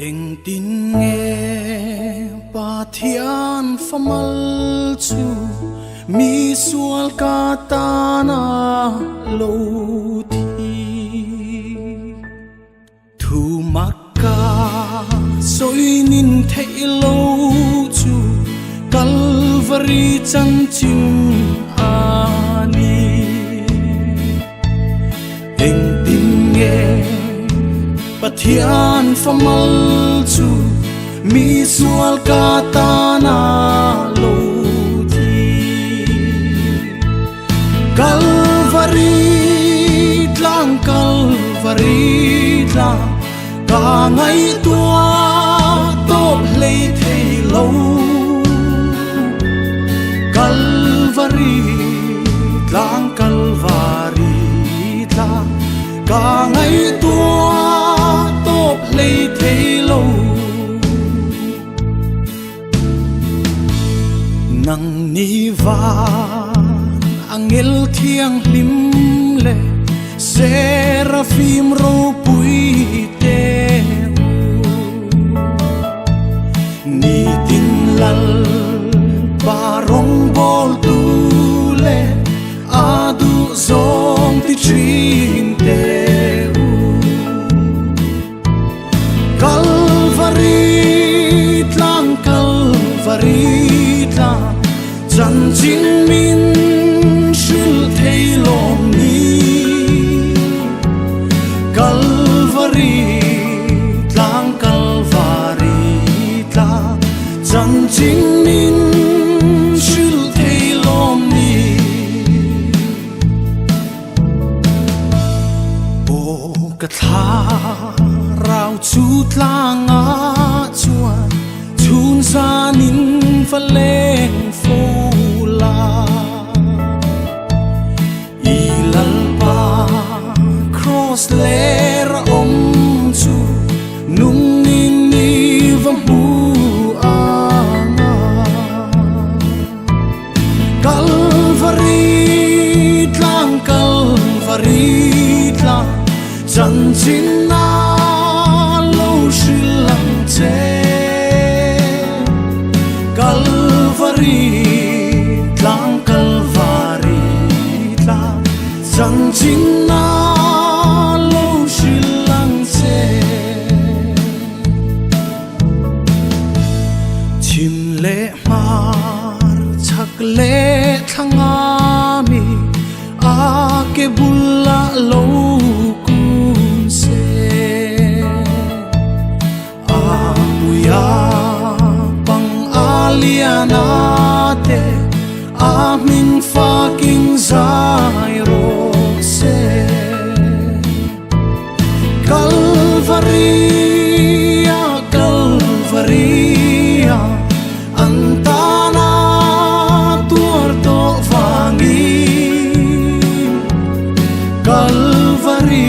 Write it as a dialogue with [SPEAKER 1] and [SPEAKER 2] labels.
[SPEAKER 1] Eng tin nghe ba thian famal chu mi sual ka ta na lo thi thu makka soi nin thei lo chu Calvary chan chin ani eng tin nghe Pathian famal chu mi sual ka ta na lo thi Calvary tlang ka ngai tua top lei thei lo Calvary tlang ka ngai tua lấy thấy lâu nang ni va angel thiang lim le seraphim ro pui te ni tin lal barong bol tu le adu zong ti trin te Calvary tlang chan chin min shul thei lom ni Calvary tlang chan chin min shul thei lom ni o ka tha rao chu tlang a chuan chun sa nin fa leng fo la i lal pa cross le ra om chu nung nin ni va mu anga Calvary tlang chan chin na Calvary tlang chan chin na lo shilang che chim le mar chak le thanga mi a ke bulla lo kun se a puya Alianate amin fucking zairo se Calvary antana tuarto vangi Calvary